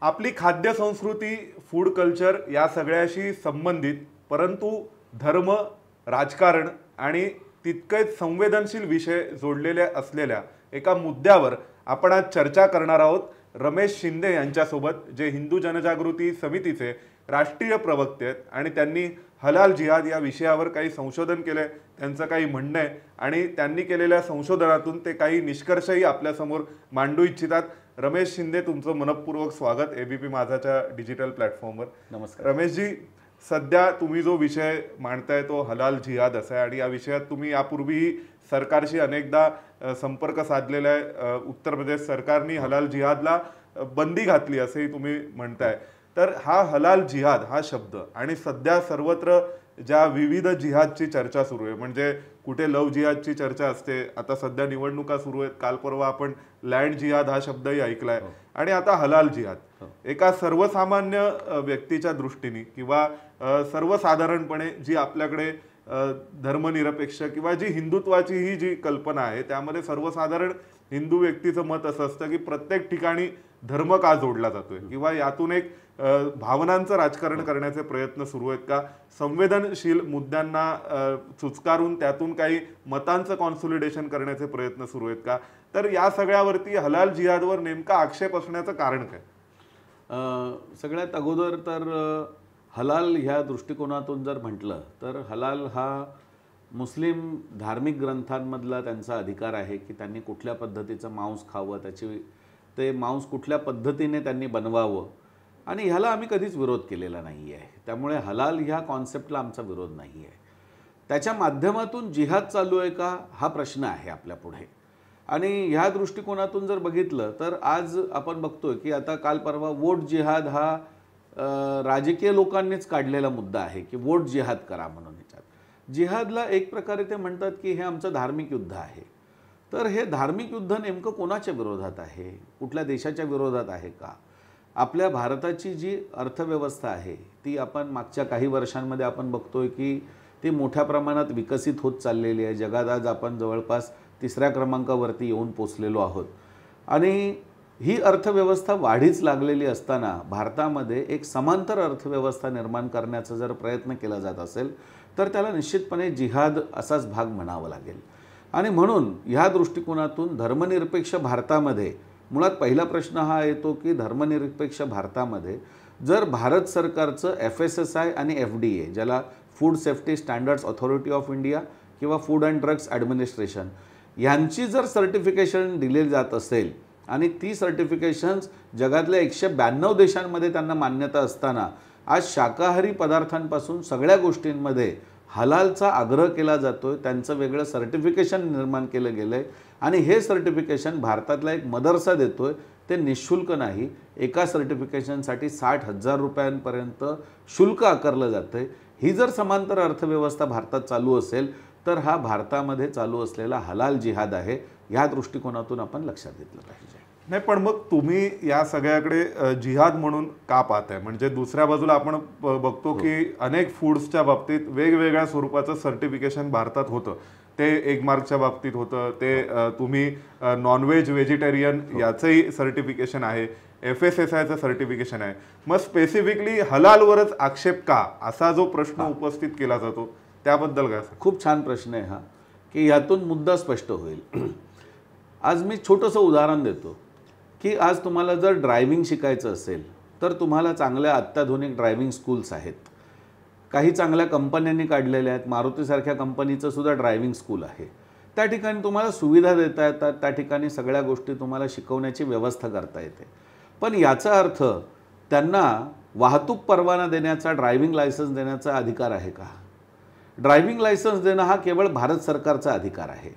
आपली खाद्य संस्कृती, फूड कल्चर या सगळ्याशी संबंधित परंतु धर्म, राजकारण आणि तितकेच संवेदनशील विषय जोडलेले असलेल्या एका मुद्द्यावर आपण आज चर्चा करणार आहोत रमेश शिंदे यांच्यासोबत, जे हिंदू जनजागृती समितीचे राष्ट्रीय प्रवक्ते आहेत आणि त्यांनी हलाल जिहाद या विषयावर काही संशोधन केले, त्यांचं काही म्हणणं आहे आणि त्यांनी केलेल्या संशोधनातून ते काही निष्कर्षही आपल्यासमोर मांडू इच्छितात. रमेश शिंदे, तुमचं मनपूर्वक स्वागत एबीपी माझाच्या डिजिटल प्लॅटफॉर्मवर. नमस्कार रमेशजी, सध्या तुम्ही जो विषय मांडताय तो हलाल जिहाद असा आहे आणि या विषयात तुम्ही यापूर्वीही सरकारशी अनेकदा संपर्क साधलेला आहे. उत्तर प्रदेश सरकारने हलाल जिहादला बंदी घातली असेही तुम्ही म्हणताय. तर हा हलाल जिहाद हा शब्द आणि सध्या सर्वत्र ज्या विविध जिहादची चर्चा सुरू आहे, म्हणजे कुठे लव जिहादची चर्चा असते, आता सध्या निवडणुका सुरू आहेत, काल परवा आपण लँड जिहाद हा शब्दही ऐकलाय आणि आता हलाल जिहाद. एका सर्वसामान्य व्यक्तीच्या दृष्टीने किंवा सर्वसाधारणपणे जी आपल्याकडे धर्मनिरपेक्ष किंवा जी हिंदुत्वाची ही जी कल्पना आहे त्यामध्ये सर्वसाधारण हिंदू व्यक्तीचं मत असं असतं की प्रत्येक ठिकाणी धर्म का जोडला जातोय किंवा यातून एक भावनांचं राजकारण करण्याचे प्रयत्न सुरू आहेत का, संवेदनशील मुद्द्यांना चुचकारून त्यातून काही मतांचं कॉन्सोलिडेशन करण्याचे प्रयत्न सुरू आहेत का. तर या सगळ्यावरती हलाल जिहादवर नेमका आक्षेप असण्याचं कारण काय? सगळ्यात अगोदर तर हलाल ह्या दृष्टिकोनातून जर म्हटलं तर हलाल हा मुस्लिम धार्मिक ग्रंथांमधला त्यांचा अधिकार आहे की त्यांनी कुठल्या पद्धतीचं मांस खावं, ते मांस कुठल्या पद्धतीने त्यांनी बनवावं, आणि ह्याला आम्ही कधीच विरोध केलेला नाही आहे. त्यामुळे हलाल ह्या कॉन्सेप्टला आमचा विरोध नाही आहे. त्याच्या माध्यमातून जिहाद चालू आहे का हा प्रश्न आहे आपल्यापुढे. आणि ह्या दृष्टिकोनातून जर बघितलं तर आज आपण बघतोय की आता काल परवा वोट जिहाद हा राजकीय लोकांनीच काढलेला मुद्दा आहे की वोट जिहाद करा म्हणून. ह्याच्यात जिहादला एक प्रकारे ते म्हणतात की हे आमचं धार्मिक युद्ध आहे. तर हे धार्मिक युद्ध नेमकं कोणाच्या विरोधात आहे, कुठल्या देशाच्या विरोधात आहे का? आपल्या भारताची जी अर्थव्यवस्था आहे ती आपण मागच्या काही वर्षांमध्ये आपण बघतोय की ती मोठ्या प्रमाणात विकसित होत चाललेली आहे. जगात आज आपण जवळपास 3ऱ्या क्रमांकावरती येऊन पोचलेलो आहोत. आणि ही अर्थव्यवस्था वाढीच लागलेली असताना भारतामध्ये एक समांतर अर्थव्यवस्था निर्माण करण्याचा जर प्रयत्न केला जात असेल तर त्याला निश्चितपणे जिहाद असाच भाग म्हणावा लागेल. आणि म्हणून ह्या दृष्टिकोनातून धर्मनिरपेक्ष भारतामध्ये मुळात पहिला प्रश्न हा येतो की धर्मनिरपेक्ष भारतामध्ये जर भारत सरकारचं FSSAI आणि FDA, ज्याला food safety standards authority of India किंवा फूड अँड ड्रग्स ॲडमिनिस्ट्रेशन, यांची जर सर्टिफिकेशन दिली जात असेल आणि ती सर्टिफिकेशन्स जगातल्या 192 देशांमध्ये त्यांना मान्यता असताना आज शाकाहारी पदार्थांपासून सगळ्या गोष्टींमध्ये हलालचा आग्रह केला जातोय, त्यांचं वेगळं सर्टिफिकेशन निर्माण केलं गेलं आहे. आणि हे सर्टिफिकेशन भारतातला एक मदरसा देतोय, ते निःशुल्क नाही. एका सर्टिफिकेशनसाठी 60,000 रुपयांपर्यंत शुल्क आकारलं जातं आहे. ही जर समांतर अर्थव्यवस्था भारतात चालू असेल तर हा भारतामध्ये चालू असलेला हलाल जिहाद आहे. ह्या दृष्टिकोनातून आपण लक्षात घेतलं पाहिजे. नाही, पण मग तुम्ही या सगळ्याकडे जिहाद म्हणून का पाहताय? म्हणजे दुसऱ्या बाजूला आपण बघतो की अनेक फूड्सच्या बाबतीत वेगवेगळ्या स्वरूपाचं सर्टिफिकेशन भारतात होतं. ते एग मार्कच्या बाबतीत होतं, ते तुम्ही नॉनव्हेज व्हेजिटेरियन याचंही सर्टिफिकेशन आहे, FSSAIचं सर्टिफिकेशन आहे. मग स्पेसिफिकली हलालवरच आक्षेप का, असा जो प्रश्न उपस्थित केला जातो त्याबद्दल काय? खूप छान प्रश्न आहे हा, की यातून मुद्दा स्पष्ट होईल. आज मी छोटंसं उदाहरण देतो की आज तुम्हाला जर ड्रायव्हिंग शिकायचं असेल तर तुम्हाला चांगल्या अत्याधुनिक ड्रायव्हिंग स्कूल्स आहेत. काही चांगल्या कंपन्यांनी काढलेल्या आहेत. मारुतीसारख्या कंपनीचं सुद्धा ड्रायव्हिंग स्कूल आहे. त्या ठिकाणी तुम्हाला सुविधा देता येतात, त्या ठिकाणी सगळ्या गोष्टी तुम्हाला शिकवण्याची व्यवस्था करता येते. पण याचा अर्थ त्यांना वाहतूक परवाना देण्याचा, ड्रायव्हिंग लायसन्स देण्याचा अधिकार आहे का? ड्रायव्हिंग लायसन्स देणं हा केवळ भारत सरकारचा अधिकार आहे.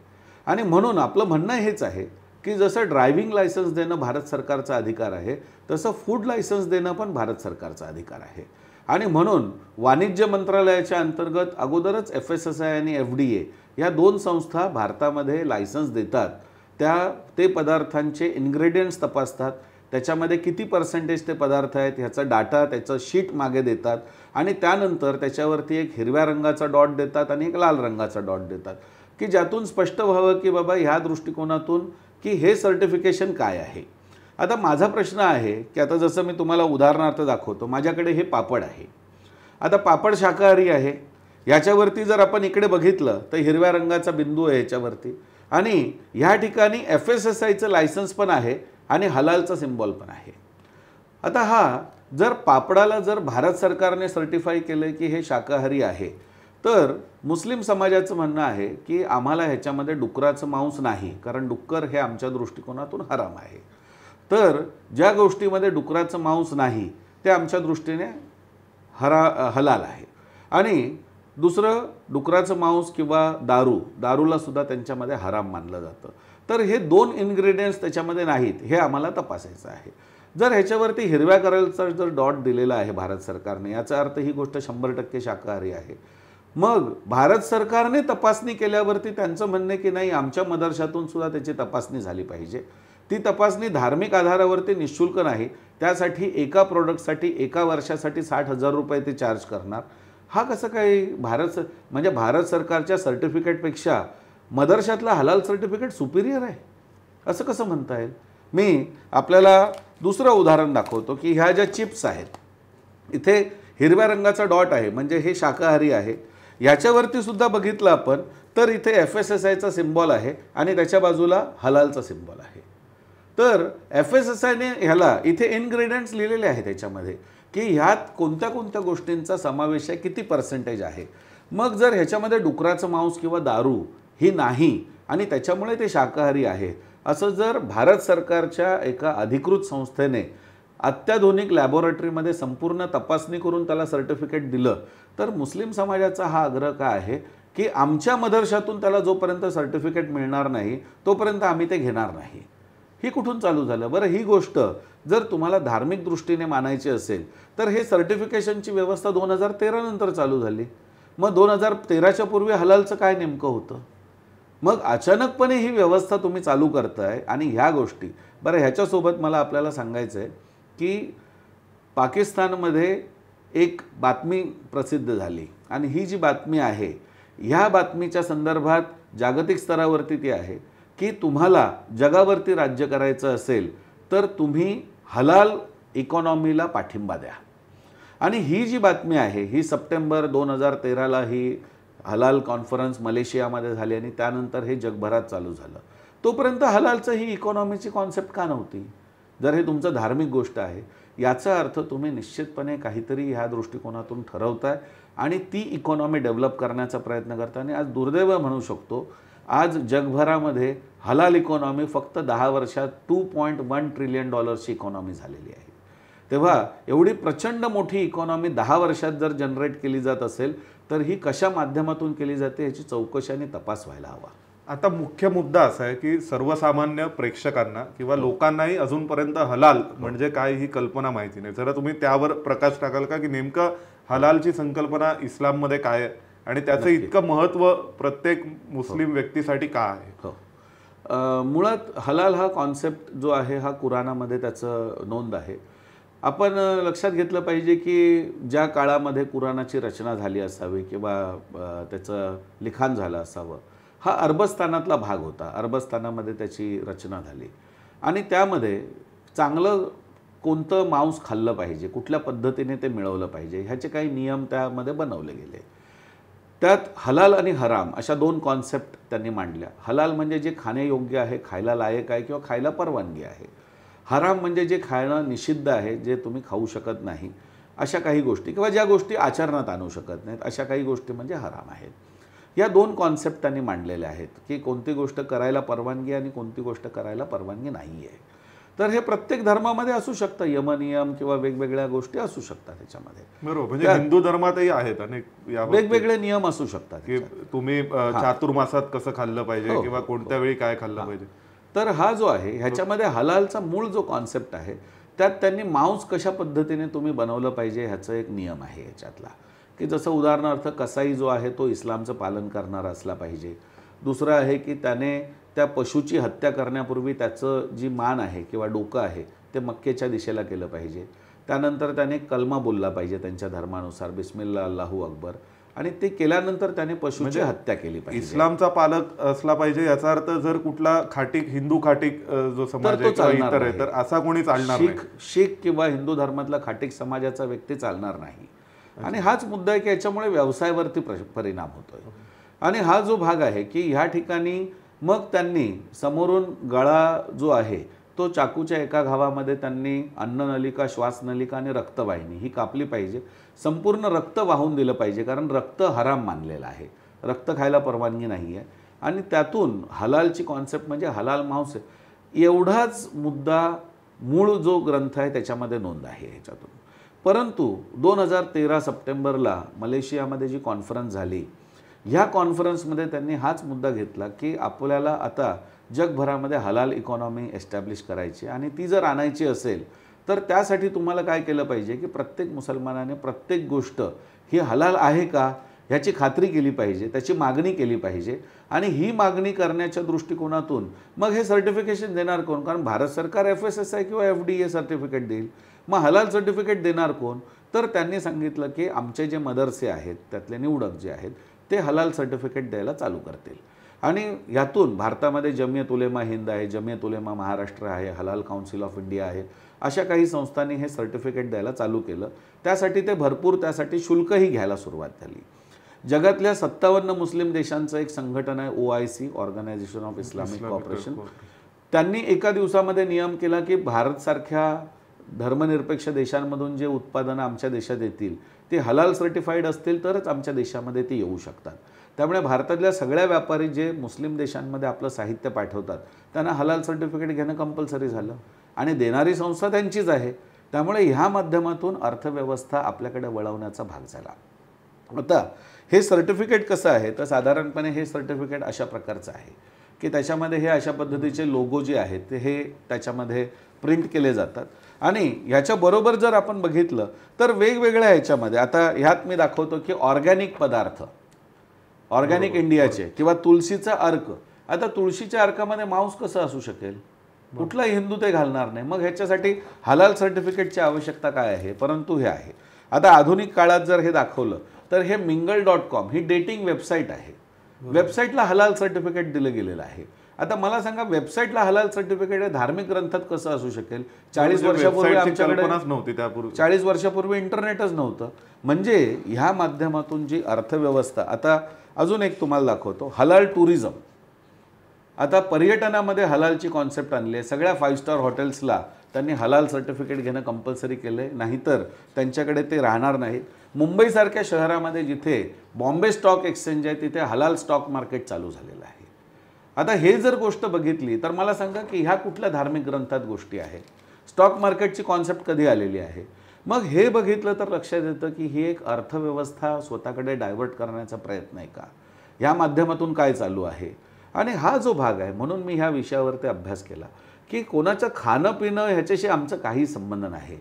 आणि म्हणून आपलं म्हणणं हेच आहे की जसं ड्रायव्हिंग लायसन्स देणं भारत सरकारचा अधिकार आहे तसं फूड लायसन्स देणं पण भारत सरकारचा अधिकार आहे. आणि म्हणून वाणिज्य मंत्रालयाच्या अंतर्गत अगोदरच FSSAI आणि FDA या 2 संस्था भारतामध्ये लायसन्स देतात. ते पदार्थांचे इन्ग्रेडियंट्स तपासतात, त्याच्यामध्ये किती % ते पदार्थ आहेत ह्याचा डाटा, त्याचं शीट मागे देतात आणि त्यानंतर त्याच्यावरती एक हिरव्या रंगाचा डॉट देतात आणि एक लाल रंगाचा डॉट देतात की ज्यातून स्पष्ट व्हावं की बाबा ह्या दृष्टिकोनातून की हे सर्टिफिकेशन काय आहे. आता माझा प्रश्न आहे की आता जसं मी तुम्हाला उदाहरणार्थ दाखवतो, माझ्याकडे हे पापड आहे. आता पापड शाकाहारी आहे. याच्यावरती जर आपण इकडे बघितलं तर हिरव्या रंगाचा बिंदू आहे याच्यावरती, आणि ह्या ठिकाणी FSSAIचं लायसन्स पण आहे आणि हलालचा सिम्बॉल पण आहे. आता हा जर पापडाला जर भारत सरकारने सर्टिफाय केलं की हे शाकाहारी आहे, तर मुस्लिम समाजाचं म्हणणं आहे की आम्हाला ह्याच्यामध्ये डुकराचं मांस नाही, कारण डुक्कर हे आमच्या दृष्टिकोनातून हराम आहे. तर ज्या गोष्टीमध्ये डुकराचं मांस नाही ते आमच्या दृष्टीने हलाल आहे. आणि दुसरं, डुकराचं मांस किंवा दारूला सुद्धा त्यांच्यामध्ये हराम मानलं जातं. तर हे 2 इन्ग्रेडियंट्स त्याच्यामध्ये नाहीत, हे आम्हाला तपासायचं आहे. जर ह्याच्यावरती हिरव्या कलरचा जर डॉट दिलेला आहे भारत सरकारने, याचा अर्थ ही गोष्ट 100% शाकाहारी आहे. मग भारत सरकारने तपासणी केल्यावरती त्यांचं म्हणणे की नाही, आमच्या मदरशातून सुद्धा त्याची तपासणी झाली पाहिजे. ती तपासणी धार्मिक आधारावरती निशुल्क नाही, त्यासाठी एका प्रोडक्टसाठी 1 वर्षासाठी 60,000 रुपये ते चार्ज करणार. हा कसं काही म्हणजे भारत सरकारच्या सर्टिफिकेटपेक्षा मदरशातला हलाल सर्टिफिकेट सुपिरियर आहे, असं कसं म्हणता येईल? मी आपल्याला दुसरं उदाहरण दाखवतो की ह्या ज्या चिप्स आहेत, इथे हिरव्या रंगाचा डॉट आहे म्हणजे हे शाकाहारी आहे. याच्यावरती सुद्धा बघितलं आपण तर इथे FSSAIचा सिम्बॉल आहे आणि त्याच्या बाजूला हलालचा सिम्बॉल आहे. तर FSSAIने ह्याला इथे इन्ग्रेडियंट्स लिहिलेले आहेत त्याच्यामध्ये की ह्यात कोणत्या कोणत्या गोष्टींचा समावेश आहे, किती % आहे. मग जर ह्याच्यामध्ये डुकराचं मांस किंवा दारू ही नाही आणि त्याच्यामुळे ते शाकाहारी आहे, असं जर भारत सरकारच्या एका अधिकृत संस्थेने अत्याधुनिक लॅबोरेटरीमध्ये संपूर्ण तपासणी करून त्याला सर्टिफिकेट दिलं, तर मुस्लिम समाजाचा हा आग्रह काय आहे की आमच्या मदरशातून त्याला जोपर्यंत सर्टिफिकेट मिळणार नाही तोपर्यंत आम्ही ते घेणार नाही. ही कुठून चालू झालं बरं? ही गोष्ट जर तुम्हाला धार्मिक दृष्टीने मानायची असेल तर हे सर्टिफिकेशनची व्यवस्था 2013 नंतर चालू झाली. मग 2013च्या पूर्वी हलालचं काय नेमकं होतं? मग अचानकपणे ही व्यवस्था तुम्ही चालू करताय आणि ह्या गोष्टी बरं. ह्याच्यासोबत मला आपल्याला सांगायचं आहे की पाकिस्तानमध्ये एक बातमी प्रसिद्ध झाली आणि ही जी बातमी आहे, ह्या बातमीच्या संदर्भात जागतिक स्तरावरती ती आहे की तुम्हाला जगावरती राज्य करायचं असेल तर तुम्ही हलाल इकॉनॉमीला पाठिंबा द्या. आणि ही जी बातमी आहे ही सप्टेंबर 2013ला ही हलाल कॉन्फरन्स मलेशियामध्ये झाली आणि त्यानंतर हे जगभरात चालू झालं. तोपर्यंत हलालचं ही इकॉनॉमीची कॉन्सेप्ट का नव्हती? जर हे तुमचं धार्मिक गोष्ट आहे, याचा अर्थ तुम्ही निश्चितपणे काहीतरी ह्या दृष्टिकोनातून ठरवताय आणि ती इकॉनॉमी डेव्हलप करण्याचा प्रयत्न करता. आणि आज दुर्दैव म्हणू शकतो, आज जगभरामध्ये हलाल इकॉनॉमी फक्त 10 वर्षात $2.1 ट्रिलियन इकॉनॉमी झालेली आहे. तेव्हा एवढी प्रचंड मोठी इकॉनॉमी 10 वर्षात जर जनरेट केली जात असेल तर ही कशा माध्यमातून केली जाते याची चौकशी आणि तपास व्हायला हवा. आता मुख्य मुद्दा असा आहे की सर्वसामान्य प्रेक्षकांना किंवा लोकांनाही अजूनपर्यंत हलाल म्हणजे काय ही कल्पना माहिती नाही. जरा तुम्ही त्यावर प्रकाश टाकाल का की नेमकं हलालची संकल्पना इस्लाममध्ये काय आहे आणि त्याचं इतकं महत्त्व प्रत्येक मुस्लिम व्यक्तीसाठी का आहे? हो, मुळात हलाल हा कॉन्सेप्ट जो आहे हा कुराणामध्ये त्याचं नोंद आहे. आपण लक्षात घेतलं पाहिजे की ज्या काळामध्ये कुराणाची रचना झाली असावी किंवा त्याचं लिखाण झालं असावं, हा अरबस्तानातला भाग होता. अरबस्तानामध्ये त्याची रचना झाली आणि त्यामध्ये चांगलं कोणतं मांस खाल्लं पाहिजे, कुठल्या पद्धतीने ते मिळवलं पाहिजे, ह्याचे काही नियम त्यामध्ये बनवले गेले. त्यात हलाल आणि हराम अशा 2 कॉन्सेप्ट त्यांनी मांडल्या. हलाल म्हणजे जे खाण्यायोग्य आहे, खायला लायक आहे किंवा खायला परवानगी आहे. हराम म्हणजे जे खाणं निषिद्ध आहे, जे तुम्ही खाऊ शकत नाही, अशा काही गोष्टी किंवा ज्या गोष्टी आचरणात आणू शकत नाहीत, अशा काही गोष्टी म्हणजे हराम आहेत. या 2 कॉन्सेप्ट त्यांनी मांडलेल्या आहेत की कोणती गोष्ट करायला परवानगी आणि कोणती गोष्ट करायला परवानगी नाही आहे. तर हे प्रत्येक धर्मामध्ये असू शकतं, यमनियम किंवा वेगवेगळ्या गोष्टी असू शकतात त्याच्यामध्ये. बरोबर, म्हणजे हिंदू धर्मातही आहेत अनेक वेगवेगळे नियम असू शकतात की तुम्ही चातुर्मासात कसं खाल्लं पाहिजे किंवा कोणत्या वेळी काय खाल्लं पाहिजे. तर हा जो आहे ह्याच्यामध्ये हलालचा मूळ जो कॉन्सेप्ट आहे त्यात त्यांनी मांस कशा पद्धतीने तुम्ही बनवलं पाहिजे ह्याचा एक नियम आहे याच्यातला, की जसं उदाहरणार्थ कसाई जो आहे तो इस्लामचं पालन करणारा असला पाहिजे. दुसरं आहे की त्याने त्या पशुची हत्या करण्यापूर्वी त्याचं जी मान आहे किंवा डोकं आहे ते मक्केच्या दिशेला केलं पाहिजे. त्यानंतर त्याने कलमा बोलला पाहिजे त्यांच्या धर्मानुसार, बिस्मिल्ला अल्लाहू अकबर. आणि ते केल्यानंतर त्याने पशुची हत्या केली पाहिजे. इस्लामचा पालक असला पाहिजे याचा अर्थ जर कुठला खाटीक हिंदू खाटीक जो समाज तो आहे किंवा चालणार इतर आहे नाही. तर असा कोणी चालणार नाही. शीख किंवा हिंदू धर्मातला खाटीक समाजाचा व्यक्ती चालणार नाही. आणि हाच मुद्दा आहे की याच्यामुळे व्यवसायावरती परिणाम होतोय. आणि हा जो भाग आहे की ह्या ठिकाणी मग त्यांनी समोरून गळा जो आहे तो चाकूच्या एका घावामध्ये त्यांनी अन्ननलिका, श्वासनलिका आणि रक्तवाहिनी ही कापली पाहिजे. संपूर्ण रक्त वाहून दिलं पाहिजे, कारण रक्त हराम मानलेलं आहे, रक्त खायला परवानगी नाही आहे. आणि त्यातून हलालची कॉन्सेप्ट म्हणजे हलाल मांस एवढाच मुद्दा मूळ जो ग्रंथ आहे त्याच्यामध्ये नोंद आहे ह्याच्यातून. परंतु 2013 सप्टेंबरला मलेशियामध्ये जी कॉन्फरन्स झाली, ह्या कॉन्फरन्समध्ये त्यांनी हाच मुद्दा घेतला की आपल्याला आता जगभरामध्ये हलाल इकॉनॉमी एस्टॅब्लिश करायची आणि ती जर आणायची असेल तर त्यासाठी तुम्हाला काय केलं पाहिजे की प्रत्येक मुसलमानाने प्रत्येक गोष्ट ही हलाल आहे का ह्याची खात्री केली पाहिजे, त्याची मागणी केली पाहिजे. आणि ही मागणी करण्याच्या दृष्टिकोनातून मग हे सर्टिफिकेशन देणार कोण? कारण भारत सरकार FSSAI किंवा FDA सर्टिफिकेट देईल. मग हलाल सर्टिफिकेट देणार कोण? तर त्यांनी सांगितलं की आमचे जे मदरसे आहेत त्यातले निवडक जे आहेत ते हलाल सर्टिफिकेट द्यायला चालू करतील. आणि यातून भारतामध्ये जमियत उलेमा हिंद आहे, जमियत उलेमा महाराष्ट्र आहे, हलाल काउन्सिल ऑफ इंडिया आहे, अशा काही संस्थांनी हे सर्टिफिकेट द्यायला चालू केलं. त्यासाठी ते भरपूर त्यासाठी शुल्कही घ्यायला सुरुवात झाली. जगातल्या 57 मुस्लिम देशांचं एक संघटन आहे OIC, organisation of Islamic cooperation. त्यांनी एका दिवसामध्ये नियम केला की भारतसारख्या धर्मनिरपेक्ष देशांमधून जे उत्पादनं आमच्या देशात येतील ते हलाल सर्टिफाईड असतील तरच आमच्या देशामध्ये ते येऊ शकतात. त्यामुळे भारतातल्या सगळ्या व्यापारी जे मुस्लिम देशांमध्ये आपलं साहित्य पाठवतात त्यांना हलाल सर्टिफिकेट घेणं कंपल्सरी झालं. आणि देणारी संस्था त्यांचीच आहे. त्यामुळे ह्या माध्यमातून अर्थव्यवस्था आपल्याकडे वळवण्याचा भाग झाला. आता हे सर्टिफिकेट कसं आहे तर साधारणपणे हे सर्टिफिकेट अशा प्रकारचं आहे की त्याच्यामध्ये हे अशा पद्धतीचे लोगो जे आहेत ते हे त्याच्यामध्ये प्रिंट केले जातात. आणि ह्याच्याबरोबर जर आपण बघितलं तर वेगवेगळ्या ह्याच्यामध्ये आता ह्यात मी दाखवतो की ऑर्गॅनिक पदार्थ, ऑर्गॅनिक इंडियाचे किंवा तुळशीचा अर्क. आता तुळशीच्या अर्कामध्ये मांस कसं असू शकेल? कुठलाही हिंदू ते घालणार नाही. मग ह्याच्यासाठी हलाल सर्टिफिकेटची आवश्यकता काय आहे? परंतु हे आहे. आता आधुनिक काळात जर हे दाखवलं तर हे mingle.com ही डेटिंग वेबसाईट आहे. वेबसाईटला हलाल सर्टिफिकेट दिलं गेलेलं आहे. आता मला सांगा वेबसाईटला हलाल सर्टिफिकेट हे धार्मिक ग्रंथात कसं असू शकेल? 40 वर्षापूर्वी आमच्याकडे नव्हती, त्यापूर्वी 40 वर्षापूर्वी इंटरनेटच नव्हतं. म्हणजे ह्या माध्यमातून जी अर्थव्यवस्था. आता अजून एक तुम्हाला दाखवतो, हलाल टुरिझम. आता पर्यटनामध्ये हलालची कॉन्सेप्ट आणली आहे. सगळ्या 5 स्टार हॉटेल्सला त्यांनी हलाल सर्टिफिकेट घेणं कंपल्सरी केलं आहे, नाहीतर त्यांच्याकडे ते राहणार नाहीत. मुंबईसारख्या शहरामध्ये जिथे बॉम्बे स्टॉक एक्सचेंज आहे तिथे हलाल स्टॉक मार्केट चालू झालेलं आहे. आता हे जर गोष्ट बघितली तर मला सांगा की ह्या कुठल्या धार्मिक ग्रंथात गोष्टी आहेत? स्टॉक मार्केटची कॉन्सेप्ट कधी आलेली आहे? मग हे बघितलं तर लक्षात येतं की ही एक अर्थव्यवस्था स्वतःकडे डायव्हर्ट करण्याचा प्रयत्न आहे का? या माध्यमातून काय चालू आहे? आणि हा जो भाग आहे म्हणून मी ह्या विषयावरती अभ्यास केला की कोणाचं खाणं पिणं ह्याच्याशी आमचा काही संबंध नाही.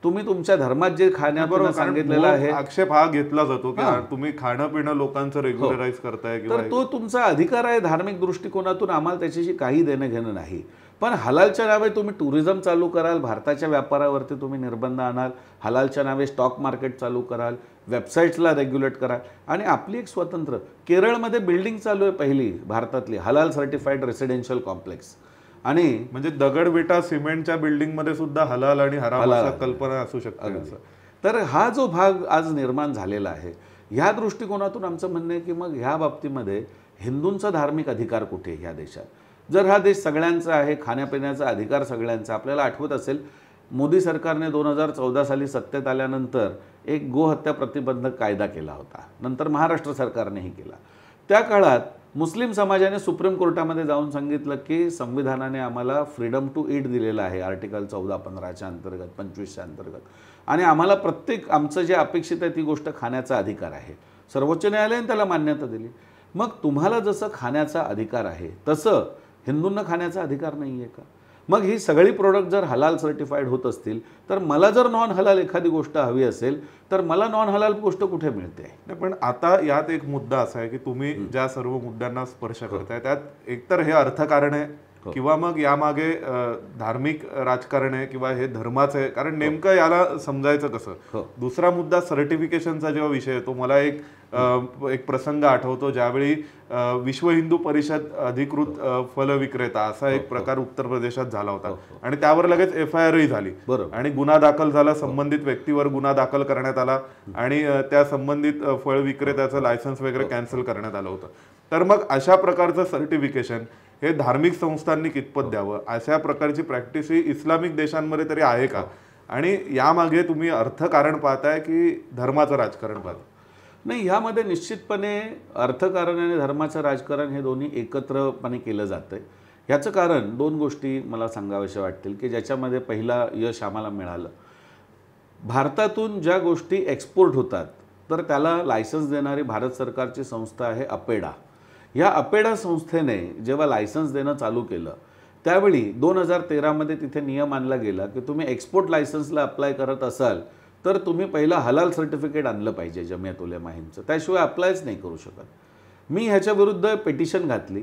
तुम्ही तुमच्या धर्मात जे खाण्याबरोबर सांगितलेलं आहे आक्षेप हा घेतला जातो की तुम्ही खाणं पिणं लोकांचं रेग्युलराइज करताय किंवा तर तो तुमचा अधिकार आहे. धार्मिक दृष्टिकोनातून आम्हाला त्याच्याशी काही देणं घेणं नाही. पण हलालच्या नावे तुम्ही टुरिझम चालू कराल, भारताच्या व्यापारावरती तुम्ही निर्बंध आणाल, हलालच्या नावे स्टॉक मार्केट चालू कराल, वेबसाईट्सला रेग्युलेट कराल. आणि आपली एक स्वतंत्र केरळमध्ये बिल्डिंग चालू आहे पहिली भारतातली हलाल सर्टिफाईड रेसिडेन्शियल कॉम्प्लेक्स. आणि म्हणजे दगड विटा सिमेंटच्या बिल्डिंग मध्ये सुद्धा हलाल आणि हराम अशा कल्पना असू शकते. तर हा जो भाग आज निर्माण झालेला आहे ह्या दृष्टिकोनातून आमचं म्हणणं आहे की मग ह्या बाबतीमध्ये हिंदूंचा धार्मिक अधिकार कुठे ह्या देशात? जर हा देश सगळ्यांचा आहे, खाण्यापिण्याचा अधिकार सगळ्यांचा. आपल्याला आठवत असेल मोदी सरकारने 2014 साली सत्तेत आल्यानंतर एक गोहत्या प्रतिबंधक कायदा केला होता. नंतर महाराष्ट्र सरकारनेही केला. त्या काळात मुस्लिम समाजाने सुप्रीम कोर्टामध्ये जाऊन सांगितलं की संविधानाने आम्हाला फ्रीडम टू ईट दिलेलं आहे आर्टिकल 14-15च्या अंतर्गत, 25च्या अंतर्गत. आणि आम्हाला प्रत्येक आमचं जे अपेक्षित आहे ती गोष्ट खाण्याचा अधिकार आहे. सर्वोच्च न्यायालयाने त्याला मान्यता दिली. मग तुम्हाला जसं खाण्याचा अधिकार आहे तसं हिंदूंना खाण्याचा अधिकार नाही आहे का? मग ही सगळी प्रोडक्ट जर हलाल सर्टिफाईड होत असतील तर मला जर नॉन हलाल एखादी गोष्ट हवी असेल तर मला नॉन हलाल गोष्ट कुठे मिळते? पण आता यात एक मुद्दा असा आहे की तुम्ही ज्या सर्व मुद्द्यांना स्पर्श करताय त्यात एकतर हे अर्थकारण आहे किंवा मग यामागे धार्मिक राजकारण आहे किंवा हे धर्माचं आहे? कारण नेमकं याला समजायचं कसं? दुसरा मुद्दा सर्टिफिकेशनचा जेव्हा विषय येतो, मला एक प्रसंग आठवतो ज्यावेळी विश्व हिंदू परिषद अधिकृत फल विक्रेता असा एक प्रकार उत्तर प्रदेशात झाला होता आणि त्यावर लगेच FIR झाली आणि गुन्हा दाखल झाला, संबंधित व्यक्तीवर गुन्हा दाखल करण्यात आला आणि त्या संबंधित फळ विक्रेत्याचं लायसन्स वगैरे कॅन्सल करण्यात आलं होतं. तर मग अशा प्रकारचं सर्टिफिकेशन हे धार्मिक संस्थांनी कितपत द्यावं? अशा प्रकारची प्रॅक्टिस ही इस्लामिक देशांमध्ये तरी आहे का? आणि यामागे तुम्ही अर्थकारण पाहताय की धर्माचं राजकारण पाहताय? नाही, ह्यामध्ये निश्चितपणे अर्थकारण आणि धर्माचं राजकारण हे दोन्ही एकत्रपणे केलं जातं आहे. ह्याचं कारण 2 गोष्टी मला सांगाव्याशा वाटतील की ज्याच्यामध्ये पहिला यश आम्हाला मिळालं. भारतातून ज्या गोष्टी एक्सपोर्ट होतात तर त्याला लायसन्स देणारी भारत सरकारची संस्था आहे अपेडा. या अपेडा संस्थेने जेव्हा लायसन्स देणं चालू केलं त्यावेळी 2013 मध्ये तिथे नियम आणला गेला की तुम्ही एक्सपोर्ट लायसन्सला अप्लाय करत असाल तर तुम्ही पहिला हलाल सर्टिफिकेट आणलं पाहिजे जमियत उलेमा हिंदचं, त्याशिवाय अप्लायच नाही करू शकत. मी ह्याच्या विरुद्ध पिटिशन घातली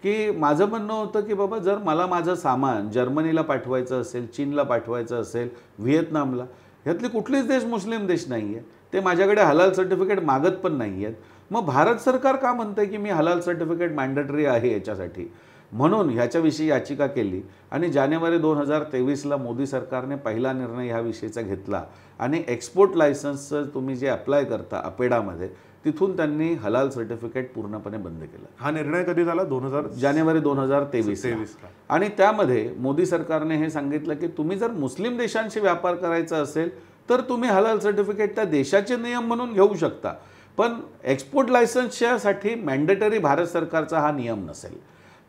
की माझं म्हणणं होतं की बाबा जर मला माझं सामान जर्मनीला पाठवायचं असेल, चीनला पाठवायचं असेल, व्हिएतनामला, ह्यातली कुठलीच देश मुस्लिम देश नाही आहे, ते माझ्याकडे हलाल सर्टिफिकेट मागत पण नाही आहेत. मग भारत सरकार का म्हणतंय की मी हलाल सर्टिफिकेट मॅन्डेटरी आहे याच्यासाठी? म्हणून ह्याच्याविषयी याचिका केली आणि जानेवारी 2023ला मोदी सरकारने पहिला निर्णय ह्याविषयीचा घेतला आणि एक्सपोर्ट लायसन्सचं तुम्ही जे अप्लाय करता अपेडामध्ये तिथून त्यांनी हलाल सर्टिफिकेट पूर्णपणे बंद केलं. हा निर्णय कधी झाला? जानेवारी 2023. आणि त्यामध्ये मोदी सरकारने हे सांगितलं की तुम्ही जर मुस्लिम देशांशी व्यापार करायचा असेल तर तुम्ही हलाल सर्टिफिकेट त्या देशाचे नियम म्हणून घेऊ शकता, पण एक्सपोर्ट लायसन्सच्यासाठी मॅन्डेटरी भारत सरकारचा हा नियम नसेल.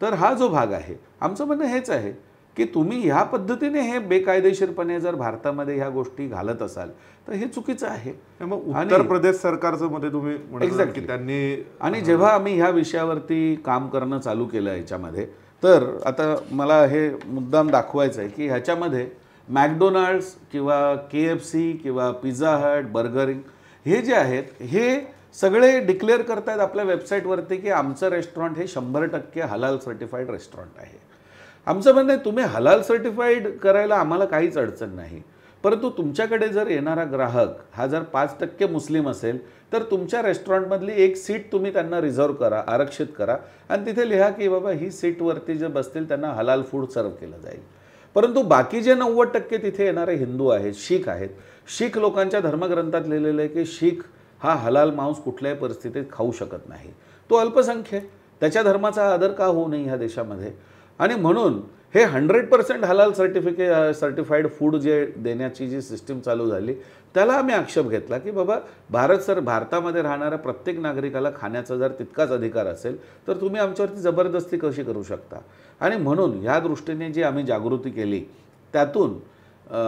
तर हा जो भाग आहे, आमचं म्हणणं हेच आहे की तुम्ही ह्या पद्धतीने हे बेकायदेशीरपणे जर भारतामध्ये ह्या गोष्टी घालत असाल तर हे चुकीचं आहे. मग उत्तर प्रदेश सरकारचं मध्ये तुम्ही म्हणाल की त्यांनी, आणि जेव्हा आम्ही ह्या विषयावरती काम करणं चालू केलं याच्यामध्ये, तर आता मला हे मुद्दाम दाखवायचं आहे की ह्याच्यामध्ये मॅकडोनाल्ड्स किंवा KFC किंवा पिझ्झा हट, बर्गरिंग हे जे आहेत हे सगळे डिक्लेअर करतायत आपल्या वेबसाईटवरती की आमचं रेस्टॉरंट हे 100% हलाल सर्टिफाईड रेस्टॉरंट आहे. आमचं म्हणणं आहे तुम्ही हलाल सर्टिफाईड करायला आम्हाला काहीच अडचण नाही, परंतु तुमच्याकडे जर येणारा ग्राहक हा जर 5% मुस्लिम असेल तर तुमच्या रेस्टॉरंटमधली एक सीट तुम्ही त्यांना रिझर्व करा, आरक्षित करा आणि तिथे लिहा की बाबा ही सीटवरती जे बसतील त्यांना हलाल फूड सर्व केलं जाईल. परंतु बाकी जे 90% तिथे येणारे हिंदू आहेत, शीख आहेत, शीख लोकांच्या धर्मग्रंथात लिहिलेलं आहे की शीख हा हलाल मांस कुठल्याही परिस्थितीत खाऊ शकत नाही. तो अल्पसंख्य, त्याच्या धर्माचा आदर का होऊ नये ह्या देशामध्ये? आणि म्हणून हे 100% हलाल सर्टिफाईड फूड जे देण्याची जी सिस्टीम चालू झाली त्याला आम्ही आक्षेप घेतला की बाबा भारतामध्ये राहणाऱ्या प्रत्येक नागरिकाला खाण्याचा जर तितकाच अधिकार असेल तर तुम्ही आमच्यावरती जबरदस्ती कशी करू शकता? आणि म्हणून ह्या दृष्टीने जी आम्ही जागृती केली त्यातून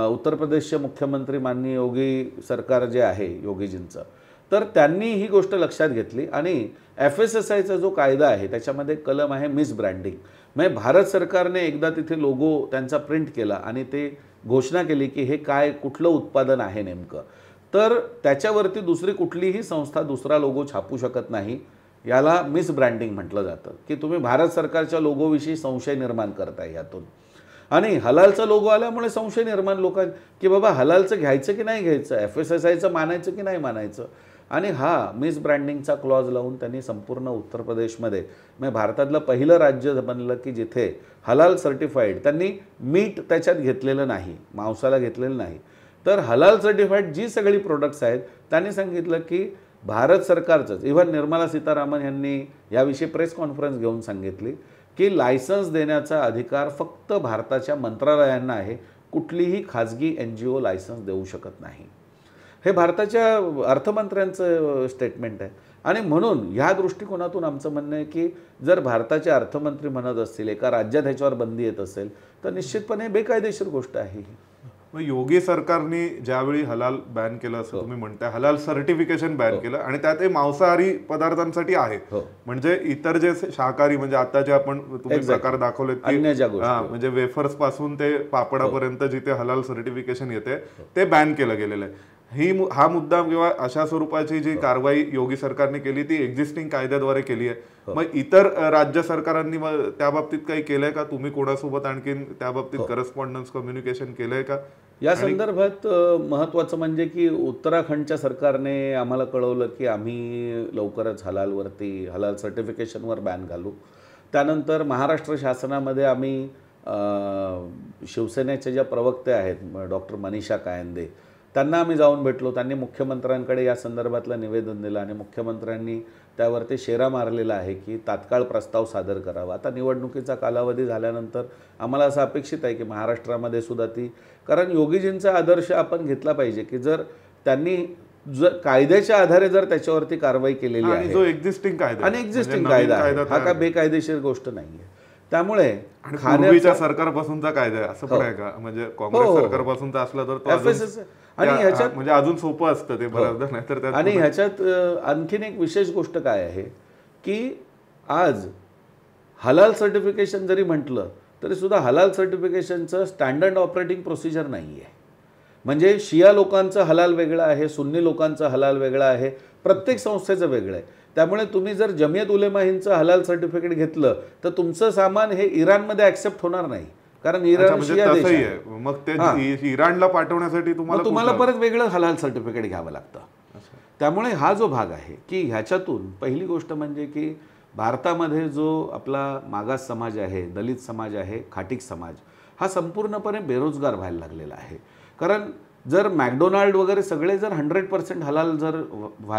उत्तर प्रदेशचे मुख्यमंत्री माननीय योगी सरकार जे आहे योगीजींचं, तर त्यांनी ही गोष्ट लक्षात घेतली आणि FSSAIचा जो कायदा आहे त्याच्यामध्ये कलम आहे मिस ब्रँडिंग. म्हणजे भारत सरकारने एकदा तिथे लोगो त्यांचा प्रिंट केला आणि ते घोषणा केली की हे काय कुठलं उत्पादन आहे नेमकं, तर त्याच्यावरती दुसरी कुठलीही संस्था दुसरा लोगो छापू शकत नाही. याला मिस ब्रँडिंग म्हटलं जातं की तुम्ही भारत सरकारच्या लोगोविषयी संशय निर्माण करताय यातून. आणि हलालचा लोगो आल्यामुळे संशय निर्माण लोकां की बाबा हलालचं घ्यायचं की नाही घ्यायचं, FSSAIचं मानायचं की नाही मानायचं. आणि हा मिस ब्रँडिंगचा क्लॉज लावून त्यांनी संपूर्ण उत्तर प्रदेशमध्ये म्हणजे भारतातलं पहिलं राज्य बनलं की जिथे हलाल सर्टिफाईड, त्यांनी मीठ त्याच्यात घेतलेलं नाही, मांसाला घेतलेलं नाही, तर हलाल सर्टिफाईड जी सगळी प्रोडक्ट्स आहेत त्यांनी सांगितलं की भारत सरकारचंच, इव्हन निर्मला सीतारामन यांनी याविषयी प्रेस कॉन्फरन्स घेऊन सांगितली की लायसन्स देण्याचा अधिकार फक्त भारताच्या मंत्रालयांना आहे, कुठलीही खाजगी NGO लायसन्स देऊ शकत नाही. हे भारताच्या अर्थमंत्र्यांचं स्टेटमेंट आहे. आणि म्हणून ह्या दृष्टिकोनातून आमचं म्हणणं आहे की जर भारताचे अर्थमंत्री म्हणत असतील एका राज्यात ह्याच्यावर बंदी येत असेल तर निश्चितपणे बेकायदेशीर गोष्ट आहे ही. मग योगी सरकारने ज्यावेळी हलाल बॅन केलं असं तुम्ही म्हणताय, हलाल सर्टिफिकेशन बॅन केलं आणि त्यात मांसाहारी पदार्थांसाठी आहे, म्हणजे इतर जे शाकाहारी म्हणजे आता जे आपण तुम्ही प्रकार दाखवलेत की म्हणजे वेफर्स पासून ते पापडापर्यंत जिथे हलाल सर्टिफिकेशन येते ते बॅन केलं गेलेलं आहे. हा मुद्दा किंवा अशा स्वरूपाची जी कारवाई योगी सरकारने केली ती एक्झिस्टिंग कायद्याद्वारे केली आहे. मग इतर राज्य सरकारांनी मग त्या बाबतीत काही केलंय का? तुम्ही कोणासोबत आणखीन त्या बाबतीत करस्पॉन्डन्स कम्युनिकेशन केलंय का? या संदर्भात महत्त्वाचं म्हणजे की उत्तराखंडच्या सरकारने आम्हाला कळवलं की आम्ही लवकरच हलाल सर्टिफिकेशनवर बॅन घालू. त्यानंतर महाराष्ट्र शासनामध्ये आम्ही शिवसेनेच्या ज्या प्रवक्ते आहेत डॉक्टर मनीषा कायंदे त्यांना आम्ही जाऊन भेटलो. त्यांनी मुख्यमंत्र्यांकडे या संदर्भातलं निवेदन दिलं आणि मुख्यमंत्र्यांनी त्यावरती शेरा मारलेला आहे की तात्काळ प्रस्ताव सादर करावा. आता निवडणुकीचा कालावधी झाल्यानंतर आम्हाला असं अपेक्षित आहे की महाराष्ट्रामध्ये सुद्धा कारण योगीजींचा आदर्श आपण घेतला पाहिजे की जर त्यांनी कायद्याच्या आधारे जर त्याच्यावरती कारवाई केलेली आहे, जो एक्झिस्टिंग कायदा आणि एक्झिस्टिंग कायदा हा का बेकायदेशीर गोष्ट नाहीये. त्यामुळे पूर्वीच्या सरकारपासूनचा कायदा आहे असं पण आहे का? म्हणजे काँग्रेस सरकारपासूनचा असला तर आणि ह्याच्यात म्हणजे अजून सोपं असतं ते बऱ्याचदा. नाहीतर आणि ह्याच्यात आणखीन एक विशेष गोष्ट काय आहे की आज हलाल सर्टिफिकेशन जरी म्हटलं तरी सुद्धा हलाल सर्टिफिकेशनचं स्टँडर्ड ऑपरेटिंग प्रोसिजर नाही आहे. म्हणजे शिया लोकांचं हलाल वेगळं आहे, सुन्नी लोकांचं हलाल वेगळं आहे, प्रत्येक संस्थेचं वेगळं आहे. त्यामुळे तुम्ही जर जमियत उलेमा हिंदचं हलाल सर्टिफिकेट घेतलं तर तुमचं सामान हे इराणमध्ये ॲक्सेप्ट होणार नाही, कारण इराण शिया देश आहे. मग ते इराणला पाठवण्यासाठी तुम्हाला परत वेगळं हलाल सर्टिफिकेट घ्यावं लागतं. त्यामुळे हा जो भाग आहे की ह्याच्यातून पहिली गोष्ट म्हणजे की भारतामध्ये जो आपला मागास समाज आहे, दलित समाज आहे, खाटीक समाज, हा संपूर्णपणे बेरोजगार व्हायला लागलेला आहे. कारण जर मॅकडोनाल्ड वगैरे सगळे जर 100% हलाल जर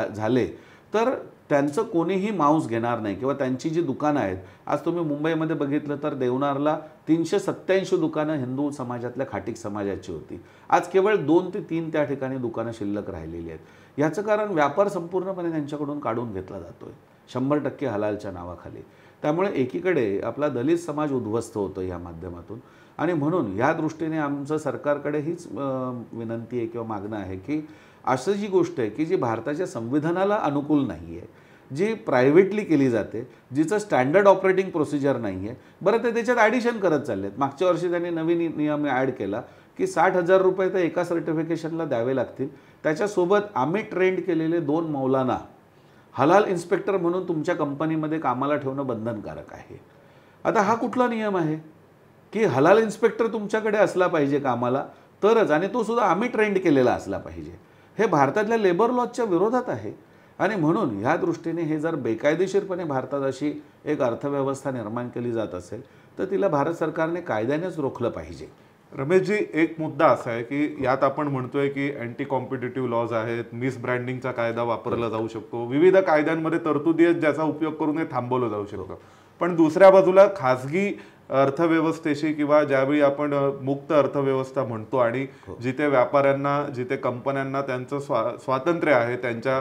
झाले तर त्यांचं कोणीही मांस घेणार नाही किंवा त्यांची जी दुकानं आहेत, आज तुम्ही मुंबईमध्ये बघितलं तर देवनारला 387 दुकानं हिंदू समाजातल्या खाटीक समाजाची होती. आज केवळ 2 ते 3 त्या ठिकाणी दुकानं शिल्लक राहिलेली आहेत. याचं कारण व्यापार संपूर्णपणे त्यांच्याकडून काढून घेतला जातोय 100% हलालच्या नावाखाली. त्यामुळे एकीकडे आपला दलित समाज उद्ध्वस्त होतो या माध्यमातून. आणि म्हणून या दृष्टीने आमचं सरकारकडे हीच विनंती आहे किंवा मागणं आहे की असं जी गोष्ट आहे की जी भारताच्या संविधानाला अनुकूल नाही आहे, जी प्रायव्हेटली केली जाते, जिचं स्टँडर्ड ऑपरेटिंग प्रोसिजर नाही आहे, बरं ते त्याच्यात ॲडिशन करत चालले आहेत. मागच्या वर्षी त्यांनी नवीन नियम ॲड केला की 60,000 रुपये तर एका सर्टिफिकेशनला द्यावे लागतील. त्याच्यासोबत आम्ही ट्रेंड केलेले 2 मौलाना हलाल इन्स्पेक्टर म्हणून तुमच्या कंपनीमध्ये कामाला ठेवणं बंधनकारक आहे. आता हा कुठला नियम आहे की हलाल इन्स्पेक्टर तुमच्याकडे असला पाहिजे कामाला तरच, आणि तो सुद्धा आम्ही ट्रेंड केलेला असला पाहिजे? हे भारतातल्या लेबर लॉजच्या विरोधात आहे. आणि म्हणून ह्या दृष्टीने हे जर बेकायदेशीरपणे भारतात अशी एक अर्थव्यवस्था निर्माण केली जात असेल तर तिला भारत सरकारने कायद्यानेच रोखलं पाहिजे. रमेशजी, एक मुद्दा असा आहे की यात आपण म्हणतोय की अँटी कॉम्पिटिटिव्ह लॉज आहेत, मिस ब्रँडिंगचा कायदा वापरला जाऊ शकतो, विविध कायद्यांमध्ये तरतुदी आहेत ज्याचा उपयोग करून हे थांबवलं जाऊ शकतं. पण दुसऱ्या बाजूला खासगी अर्थव्यवस्थेशी किंवा ज्यावेळी आपण मुक्त अर्थव्यवस्था म्हणतो आणि जिथे व्यापाऱ्यांना, जिथे कंपन्यांना त्यांचं स्वातंत्र्य आहे त्यांच्या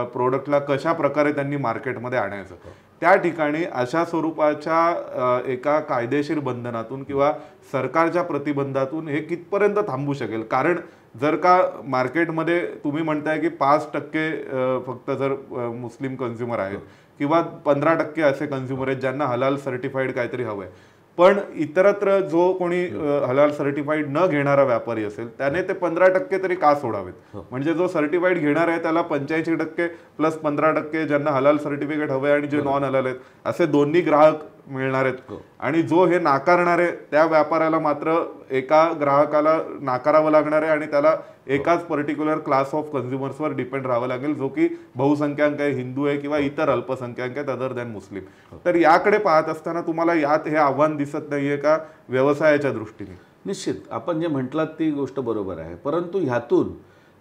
प्रोडक्टला कशा प्रकारे त्यांनी मार्केटमध्ये आणायचं, त्या ठिकाणी अशा स्वरूपाच्या एका कायदेशीर बंधनातून किंवा सरकारच्या प्रतिबंधातून हे कितपर्यंत थांबू शकेल? कारण जर का मार्केटमध्ये तुम्ही म्हणताय की 5% फक्त जर मुस्लिम कन्झ्युमर आहेत किंवा 15% असे कन्झ्युमर आहेत ज्यांना हलाल सर्टिफाईड काहीतरी हवंय, पण इतरत्र जो कोणी हलाल सर्टिफाईड न घेणारा व्यापारी असेल त्याने ते 15% तरी का सोडावेत? म्हणजे जो सर्टिफाईड घेणार आहे त्याला 85% प्लस 15% ज्यांना हलाल सर्टिफिकेट हवे आणि जे नॉन हलाल आहेत असे दोन्ही ग्राहक मिळणार आहेत. आणि जो हे नाकारणारे त्या व्यापाऱ्याला मात्र एका ग्राहकाला नाकारावं लागणार आहे आणि त्याला एकाच पर्टिक्युलर क्लास ऑफ कन्झ्युमर्सवर डिपेंड राहावं लागेल, जो की बहुसंख्याक आहे, हिंदू आहे किंवा इतर अल्पसंख्याक आहेत अदर दॅन मुस्लिम. तर याकडे पाहत असताना तुम्हाला यात हे आव्हान दिसत नाहीये का व्यवसायाच्या दृष्टीने? निश्चित, आपण जे म्हटलात ती गोष्ट बरोबर आहे, परंतु ह्यातून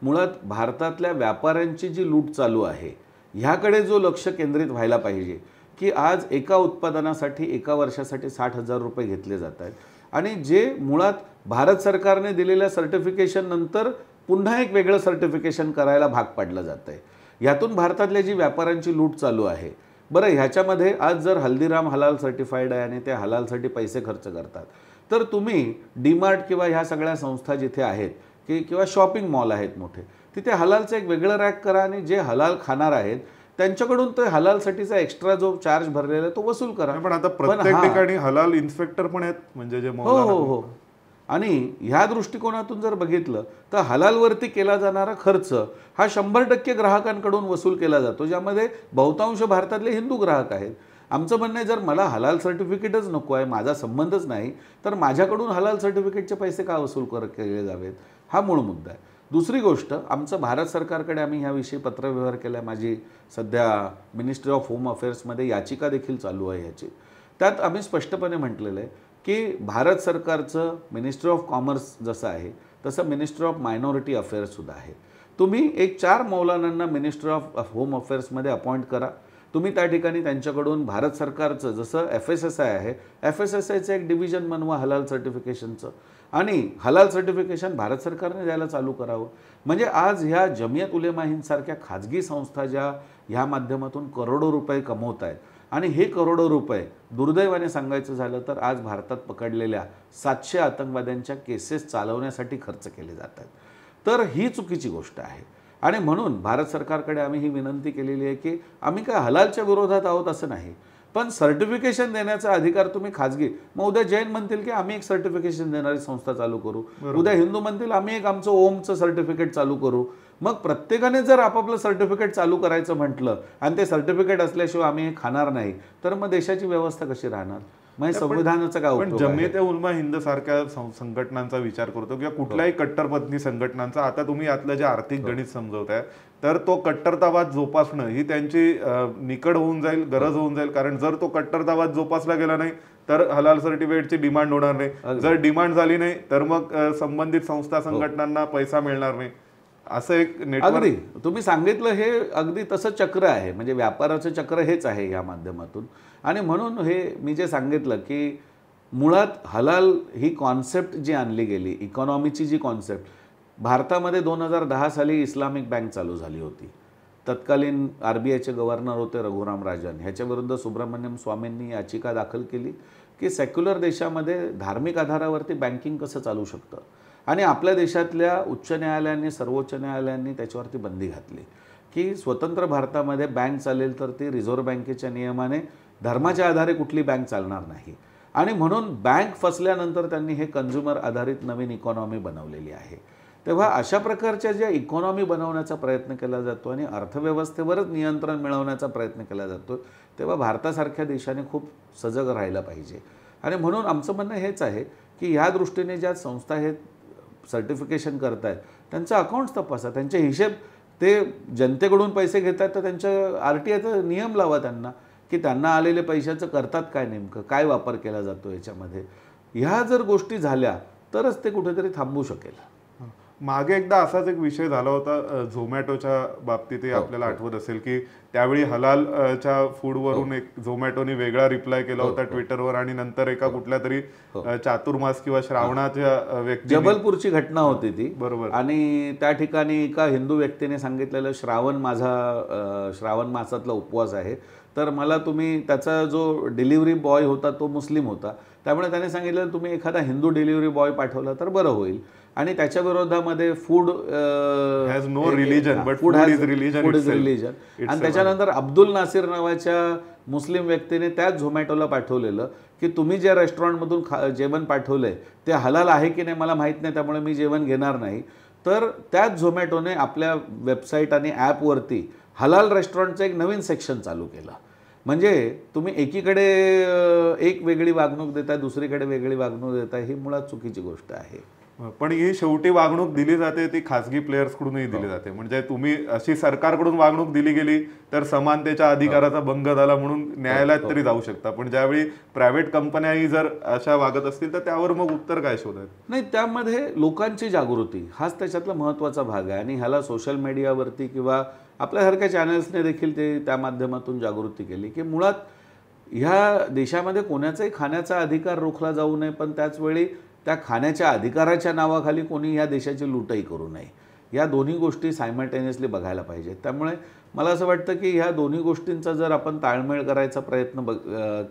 मुळात भारतातल्या व्यापाऱ्यांची जी लूट चालू आहे ह्याकडे जो लक्ष केंद्रित व्हायला पाहिजे की आज एका उत्पादनासाठी एका वर्षासाठी 60,000 रुपये घेतले जात आहेत आणि जे मुळात भारत सरकारने दिलेल्या सर्टिफिकेशन नंतर पुन्हा एक वेगळं सर्टिफिकेशन करायला भाग पाडलं जातं आहे. यातून भारतातल्या जी व्यापाऱ्यांची लूट चालू आहे. बरं, ह्याच्यामध्ये आज जर हल्दीराम हलाल सर्टिफाईड आहे आणि ते हलालसाठी पैसे खर्च करतात तर तुम्ही डीमार्ट किंवा ह्या सगळ्या संस्था जिथे आहेत की किंवा शॉपिंग मॉल आहेत मोठे, तिथे हलालचं एक वेगळं रॅक करा आणि जे हलाल खाणार आहेत त्यांच्याकडून ते हलालसाठीचा एक्स्ट्रा जो चार्ज भरलेला आहे तो वसूल करा. पण आता प्रत्येक ठिकाणी हलाल इन्स्पेक्टर पण आहेत म्हणजे जे हो. आणि ह्या दृष्टिकोनातून जर बघितलं तर हलालवरती केला जाणारा खर्च हा 100% ग्राहकांकडून वसूल केला जातो, ज्यामध्ये बहुतांश भारतातले हिंदू ग्राहक आहेत. आमचं म्हणणं आहे, जर मला हलाल सर्टिफिकेटच नको आहे, माझा संबंधच नाही, तर माझ्याकडून हलाल सर्टिफिकेटचे पैसे का वसूल केले जावेत, हा मूळ मुद्दा आहे. दुसरी गोष्ट, आमचं भारत सरकारकडे आम्ही ह्याविषयी पत्रव्यवहार केला आहे. माझी सध्या मिनिस्ट्री ऑफ होम अफेअर्समध्ये याचिका देखील चालू आहे ह्याची. त्यात आम्ही स्पष्टपणे म्हटलेलं आहे की भारत सरकारचं मिनिस्ट्री ऑफ कॉमर्स जसं आहे तसं मिनिस्ट्री ऑफ मायनॉरिटी अफेअर्ससुद्धा आहे. तुम्ही एक 4 मौलानांना मिनिस्ट्री ऑफ होम अफेअर्समध्ये अपॉइंट करा. तुम्ही त्या ठिकाणी त्यांच्याकडून भारत सरकारचं जसं FSSI आहे, FSSIचं एक डिव्हिजन बनवा हलाल सर्टिफिकेशनचं, आणि हलाल सर्टिफिकेशन भारत सरकारने द्यायला चालू करावं. म्हणजे आज ह्या जमियत उलेमा हिंदसारख्या खाजगी संस्था ज्या ह्या माध्यमातून करोडो रुपये कमवत आहेत, आणि हे करोडो रुपये दुर्दैवाने सांगायचं झालं तर आज भारतात पकडलेल्या 700 आतंकवाद्यांच्या केसेस चालवण्यासाठी खर्च केले जातात. तर ही चुकीची गोष्ट आहे. आणि म्हणून भारत सरकारकडे आम्ही ही विनंती केलेली आहे की आम्ही काय हलालच्या विरोधात आहोत असं नाही, पण सर्टिफिकेशन देण्याचा अधिकार तुम्ही खाजगी, मग उद्या जैन म्हणतील की आम्ही एक सर्टिफिकेशन देणारी संस्था चालू करू, उद्या हिंदू म्हणतील आम्ही एक आमचं ओमचं सर्टिफिकेट चालू करू. मग प्रत्येकाने जर आपापलं सर्टिफिकेट चालू करायचं म्हटलं आणि ते सर्टिफिकेट असल्याशिवाय आम्ही हे खाणार नाही, तर मग देशाची व्यवस्था कशी राहणार? मग संविधानाचं काय उपयोग? पण जमियत उलमा हिंद सारख्या संघटनांचा विचार करतो किंवा कुठल्याही कट्टरपंथी संघटनांचा, आता तुम्ही यातलं जे आर्थिक गणित समजवताय, तर तो कट्टरतावाद जोपासणं ही त्यांची निकड होऊन जाईल, गरज होऊन जाईल. कारण जर तो कट्टरतावाद जोपासला गेला नाही तर हलाल सर्टिफिकेटची डिमांड होणार नाही. जर डिमांड झाली नाही तर मग संबंधित संस्था संघटनांना पैसा मिळणार नाही. असं एक नेटवर्क. अगदी तुम्ही सांगितलं हे अगदी तसं चक्र आहे, म्हणजे व्यापाराचं चक्र हेच आहे या माध्यमातून. आणि म्हणून हे मी जे सांगितलं की मुळात हलाल ही कॉन्सेप्ट जी आणली गेली, इकॉनॉमीची जी कॉन्सेप्ट, भारतामध्ये 2010 साली इस्लामिक बँक चालू झाली होती. तत्कालीन RBIचे गव्हर्नर होते रघुराम राजन. ह्याच्याविरुद्ध सुब्रमण्यम स्वामींनी याचिका दाखल केली की सेक्युलर देशामध्ये धार्मिक आधारावरती बँकिंग कसं चालू शकतं, आणि आपल्या देशातल्या उच्च न्यायालयांनी, सर्वोच्च न्यायालयांनी त्याच्यावरती बंदी घातली की स्वतंत्र भारतामध्ये बँक चालेल तर ती रिझर्व्ह बँकेच्या नियमाने धर्माच्या आधारे कुठली बँक चालणार नाही. आणि म्हणून बँक फसल्यानंतर त्यांनी हे कंझ्युमर आधारित नवीन इकॉनॉमी बनवलेली आहे. तेव्हा अशा प्रकारच्या ज्या इकॉनॉमी बनवण्याचा प्रयत्न केला जातो आणि अर्थव्यवस्थेवरच नियंत्रण मिळवण्याचा प्रयत्न केला जातो, तेव्हा भारतासारख्या देशाने खूप सजग राहायला पाहिजे. आणि म्हणून आमचं म्हणणं हेच आहे की ह्या दृष्टीने ज्या संस्था हे सर्टिफिकेशन करत आहेत त्यांचं अकाउंट्स तपासा, त्यांचे हिशेब, ते जनतेकडून पैसे घेतात तर त्यांच्या RTIचा नियम लावा त्यांना की त्यांना आलेले पैशाचं करतात काय, नेमकं काय वापर केला जातो याच्यामध्ये. ह्या जर गोष्टी झाल्या तरच ते कुठेतरी थांबू शकेल. मागे एकदा असाच एक विषय झाला होता झोमॅटोच्या बाबतीतही आपल्याला आठवत असेल की त्यावेळी हलालच्या फूडवरून एक झोमॅटोने वेगळा रिप्लाय केला होता ट्विटरवर, आणि नंतर एका कुठल्या तरी चातुर्मास किंवा श्रावणाच्या व्यक्ती, जबलपूरची घटना होती ती, बरोबर, आणि त्या ठिकाणी एका हिंदू व्यक्तीने सांगितलेलं श्रावण मासातला उपवास आहे, तर मला तुम्ही, त्याचा जो डिलिव्हरी बॉय होता तो मुस्लिम होता, त्यामुळे त्याने सांगितलं तुम्ही एखादा हिंदू डिलिव्हरी बॉय पाठवला तर बरं होईल. आणि त्याच्या विरोधामध्ये food has no religion but food is religion. आणि त्याच्यानंतर अब्दुल नासिर नावाच्या मुस्लिम व्यक्तीने त्याच झोमॅटोला पाठवलेलं की तुम्ही ज्या रेस्टॉरंटमधून जेवण पाठवलंय ते हलाल आहे की नाही मला माहीत नाही, त्यामुळे मी जेवण घेणार नाही. तर त्याच झोमॅटोने आपल्या वेबसाईट आणि ॲपवरती हलाल रेस्टॉरंटचं एक नवीन सेक्शन चालू केलं. म्हणजे तुम्ही एकीकडे एक वेगळी वागणूक देताय, दुसरीकडे वेगळी वागणूक देताय, ही मुळात चुकीची गोष्ट आहे. पण ही शेवटी वागणूक दिली जाते ती खासगी प्लेयर्सकडूनही दिली जाते. म्हणजे तुम्ही अशी सरकारकडून वागणूक दिली गेली तर समानतेच्या अधिकाराचा भंग झाला म्हणून न्यायालयात तरी जाऊ शकता, पण ज्यावेळी प्रायव्हेट कंपन्याही जर अशा वागत असतील तर त्यावर मग उत्तर काय शोधायचं? नाही, त्यामध्ये लोकांची जागृती हाच त्याच्यातला महत्त्वाचा भाग आहे. आणि ह्याला सोशल मीडियावरती किंवा आपल्यासारख्या चॅनल्सने देखील ते त्या माध्यमातून जागृती केली की मुळात ह्या देशामध्ये कोणाचाही खाण्याचा अधिकार रोखला जाऊ नये, पण त्याचवेळी त्या खाण्याच्या अधिकाराच्या नावाखाली कोणी ह्या देशाची लूटही करू नये. या दोन्ही गोष्टी सायमल्टेनियसली बघायला पाहिजेत. त्यामुळे मला असं वाटतं की ह्या दोन्ही गोष्टींचा जर आपण ताळमेळ करायचा प्रयत्न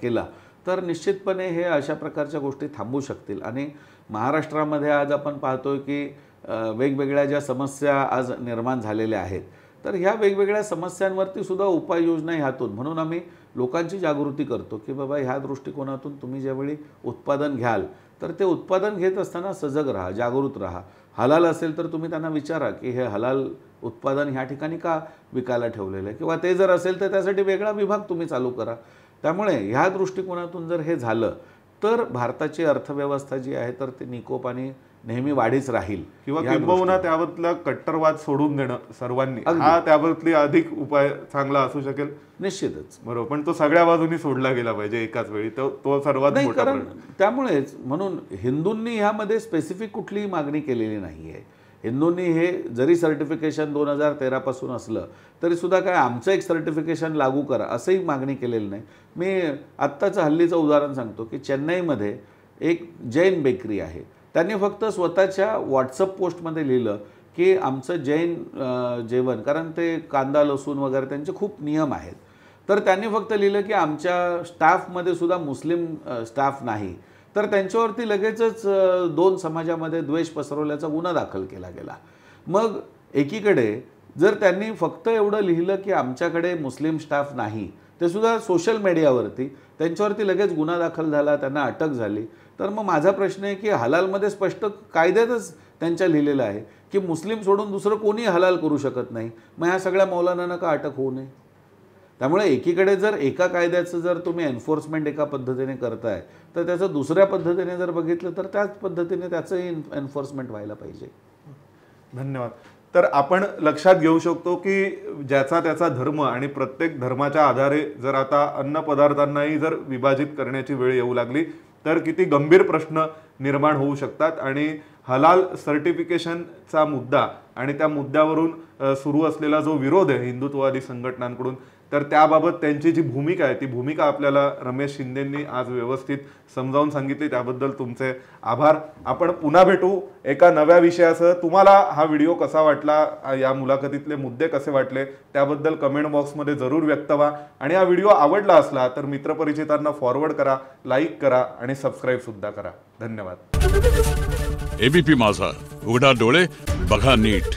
केला तर निश्चितपणे हे अशा प्रकारच्या गोष्टी थांबू शकतील. आणि महाराष्ट्रामध्ये आज आपण पाहतोय की वेगवेगळ्या ज्या समस्या आज निर्माण झालेल्या आहेत, तर ह्या वेगवेगळ्या समस्यांवरती सुद्धा उपाययोजना ह्यातून, म्हणून आम्ही लोकांची जागृती करतो की बाबा ह्या दृष्टिकोनातून तुम्ही ज्यावेळी उत्पादन घ्याल तर ते उत्पादन घेत असताना सजग राहा, जागृत राहा. हलाल असेल तर तुम्ही त्यांना विचारा की हे हलाल उत्पादन ह्या ठिकाणी का विकायला ठेवलेलं आहे, किंवा ते जर असेल तर त्यासाठी वेगळा विभाग तुम्ही चालू करा. त्यामुळे ह्या दृष्टिकोनातून जर हे झालं तर भारताची अर्थव्यवस्था जी आहे तर ती निकोपाने नेहमी वाढीच राहील. किंवा किंबहुना त्याबद्दल कट्टरवाद सोडून देणं सर्वांनी, हा त्याबद्दली अधिक उपाय चांगला असू शकेल. निश्चितच. बरोबर, पण तो सगळ्या बाजूनी सोडला गेला पाहिजे एकाच वेळी, तो सर्वात नाही, मोठा कारण प्रश्न. त्यामुळेच म्हणून हिंदूंनी ह्यामध्ये स्पेसिफिक कुठलीही मागणी केलेली नाही आहे. हिंदूंनी हे जरी सर्टिफिकेशन 2013 पासून असलं तरी सुद्धा काय आमचं एक सर्टिफिकेशन लागू करा असंही मागणी केलेली नाही. मी आत्ताचं हल्लीचं उदाहरण सांगतो की चेन्नईमध्ये एक जैन बेकरी आहे. त्यांनी फक्त स्वतःच्या व्हॉट्सअप पोस्टमध्ये लिहिलं की आमचं जैन जेवण, कारण ते कांदा लसूण वगैरे त्यांचे खूप नियम आहेत, तर त्यांनी फक्त लिहिलं की आमच्या स्टाफमध्ये सुद्धा मुस्लिम स्टाफ नाही. तर त्यांच्यावरती लगेचच 2 समाजामध्ये द्वेष पसरवल्याचा गुन्हा दाखल केला गेला. मग एकीकडे जर त्यांनी फक्त एवढं लिहिलं की आमच्याकडे मुस्लिम स्टाफ नाही, ते सुद्धा सोशल मीडियावरती, त्यांच्यावरती लगेच गुन्हा दाखल झाला, त्यांना अटक झाली. तर मग माझा प्रश्न आहे की हलालमध्ये स्पष्ट कायद्यातच त्यांच्या लिहिलेलं आहे की मुस्लिम सोडून दुसरं कोणी हलाल करू शकत नाही. मग ह्या सगळ्या मौलानांना का अटक होऊ नये? त्यामुळे एकीकडे जर एका कायद्याचं जर तुम्ही एन्फोर्समेंट एका पद्धतीने करताय तर त्याचं दुसऱ्या पद्धतीने जर बघितलं तर त्याच पद्धतीने त्याचंही एन्फोर्समेंट व्हायला पाहिजे. धन्यवाद. तर आपण लक्षात घेऊ शकतो की ज्याचा त्याचा धर्म आणि प्रत्येक धर्माच्या आधारे जर आता अन्नपदार्थांनाही जर विभाजित करण्याची वेळ येऊ लागली तर किती गंभीर प्रश्न निर्माण होऊ शकतात. आणि हलाल सर्टिफिकेशनचा मुद्दा आणि त्या मुद्द्यावरून सुरू असलेला जो विरोध आहे हिंदुत्ववादी संघटनांकडून, तर त्याबाबत त्यांची जी भूमिका आहे ती भूमिका आपल्याला रमेश शिंदेंनी आज व्यवस्थित समजावून सांगितली. त्याबद्दल तुमचे आभार. आपण पुन्हा भेटू एका नव्या विषयासह. तुम्हाला हा व्हिडिओ कसा वाटला, या मुलाखतीतले मुद्दे कसे वाटले त्याबद्दल कमेंट बॉक्समध्ये जरूर व्यक्त व्हा. आणि हा व्हिडिओ आवडला असला तर मित्रपरिचितांना फॉरवर्ड करा, लाईक करा आणि सबस्क्राईब सुद्धा करा. धन्यवाद. एबीपी माझा, उघडा डोळे बघा नीट.